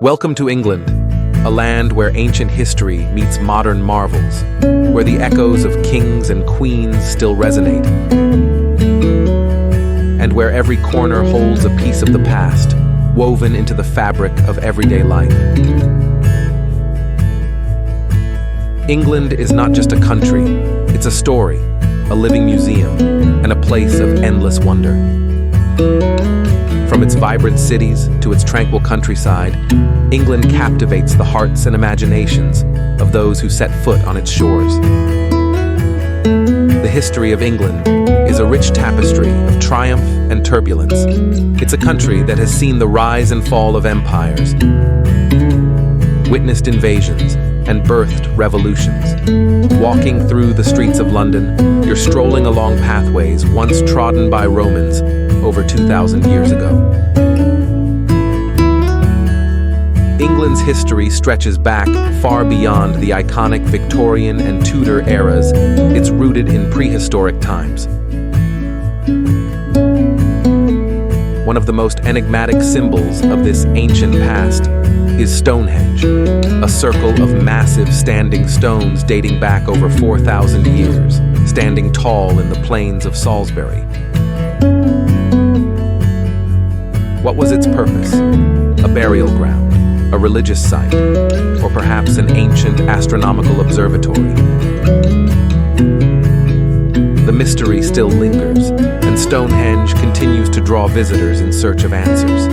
Welcome to England, a land where ancient history meets modern marvels, where the echoes of kings and queens still resonate, and where every corner holds a piece of the past, woven into the fabric of everyday life. England is not just a country, it's a story, a living museum, and a place of endless wonder. From its vibrant cities to its tranquil countryside, England captivates the hearts and imaginations of those who set foot on its shores. The history of England is a rich tapestry of triumph and turbulence. It's a country that has seen the rise and fall of empires, witnessed invasions, and birthed revolutions. Walking through the streets of London, you're strolling along pathways once trodden by Romans over 2,000 years ago. England's history stretches back far beyond the iconic Victorian and Tudor eras. It's rooted in prehistoric times. One of the most enigmatic symbols of this ancient past is Stonehenge, a circle of massive standing stones dating back over 4,000 years, standing tall in the plains of Salisbury. What was its purpose? A burial ground, a religious site, or perhaps an ancient astronomical observatory? The mystery still lingers, and Stonehenge continues to draw visitors in search of answers.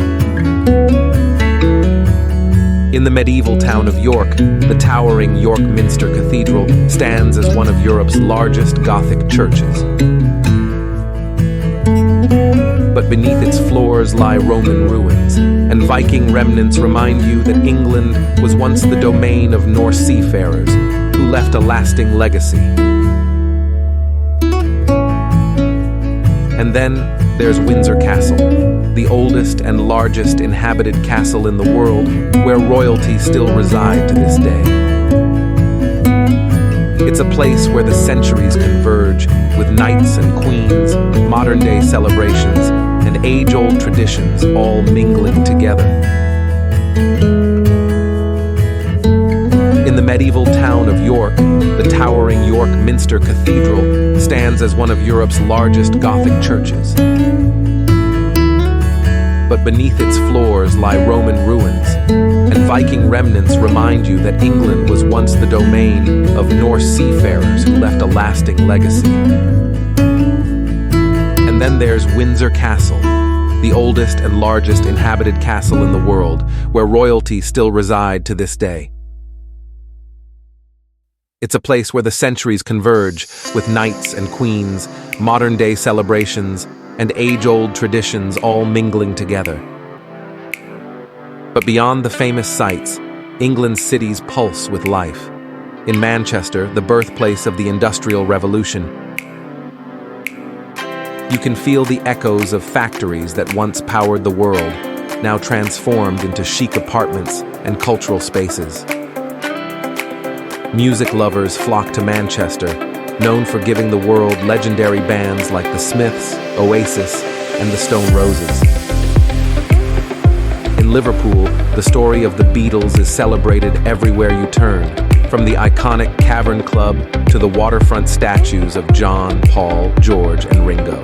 In the medieval town of York, the towering York Minster Cathedral stands as one of Europe's largest Gothic churches. But beneath its floors lie Roman ruins, and Viking remnants remind you that England was once the domain of Norse seafarers who left a lasting legacy. And then there's Windsor Castle, the oldest and largest inhabited castle in the world, where royalty still reside to this day. It's a place where the centuries converge, with knights and queens, modern-day celebrations, and age-old traditions all mingling together. In the medieval town of York, the towering York Minster Cathedral stands as one of Europe's largest Gothic churches. But beneath its floors lie Roman ruins, and Viking remnants remind you that England was once the domain of Norse seafarers who left a lasting legacy. And then there's Windsor Castle, the oldest and largest inhabited castle in the world, where royalty still reside to this day. It's a place where the centuries converge, with knights and queens, modern-day celebrations, and age-old traditions all mingling together. But beyond the famous sights, England's cities pulse with life. In Manchester, the birthplace of the Industrial Revolution, you can feel the echoes of factories that once powered the world, now transformed into chic apartments and cultural spaces. Music lovers flock to Manchester, known for giving the world legendary bands like the Smiths, Oasis, and the Stone Roses. In Liverpool, the story of the Beatles is celebrated everywhere you turn, from the iconic Cavern Club to the waterfront statues of John, Paul, George, and Ringo.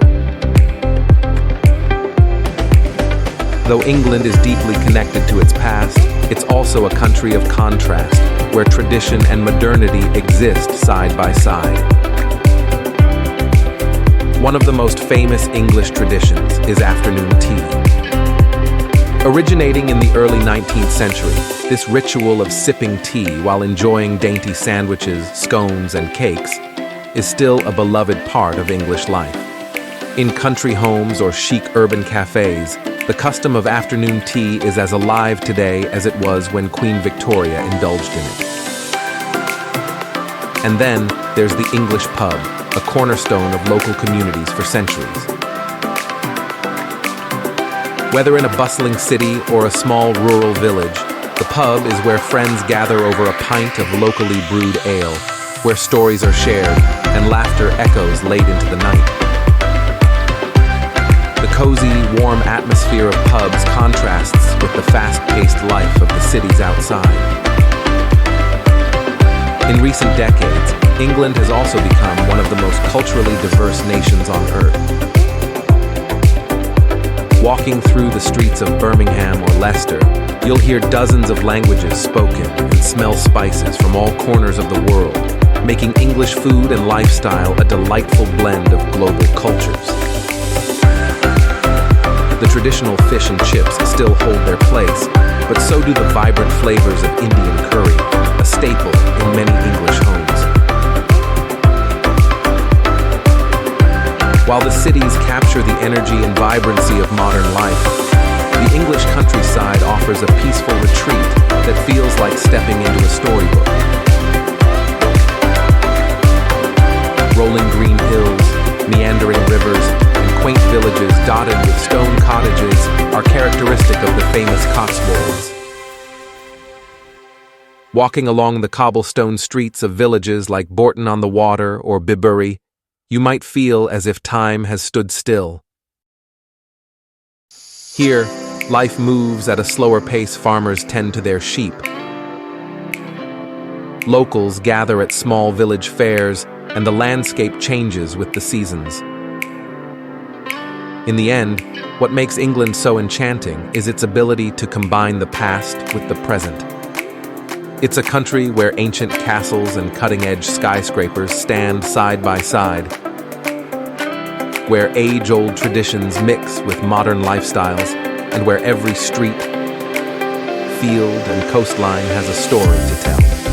Though England is deeply connected to its past, it's also a country of contrast, where tradition and modernity exist side by side. One of the most famous English traditions is afternoon tea. Originating in the early 19th century, this ritual of sipping tea while enjoying dainty sandwiches, scones, and cakes is still a beloved part of English life. In country homes or chic urban cafes, the custom of afternoon tea is as alive today as it was when Queen Victoria indulged in it. And then there's the English pub, a cornerstone of local communities for centuries. Whether in a bustling city or a small rural village, the pub is where friends gather over a pint of locally brewed ale, where stories are shared and laughter echoes late into the night. The cozy, warm atmosphere of pubs contrasts with the fast-paced life of the cities outside. In recent decades, England has also become one of the most culturally diverse nations on Earth. Walking through the streets of Birmingham or Leicester, you'll hear dozens of languages spoken and smell spices from all corners of the world, making English food and lifestyle a delightful blend of global cultures. The traditional fish and chips still hold their place, but so do the vibrant flavors of Indian curry, a staple in many English homes. While the cities capture the energy and vibrancy of modern life, the English countryside offers a peaceful retreat that feels like stepping into a storybook. Rolling green hills, meandering rivers, and quaint villages dotted with stone cottages are characteristic of the famous Cotswolds. Walking along the cobblestone streets of villages like Bourton-on-the-Water or Bibury, you might feel as if time has stood still. Here, life moves at a slower pace. Farmers tend to their sheep. Locals gather at small village fairs, and the landscape changes with the seasons. In the end, what makes England so enchanting is its ability to combine the past with the present. It's a country where ancient castles and cutting-edge skyscrapers stand side by side, where age-old traditions mix with modern lifestyles, and where every street, field, and coastline has a story to tell.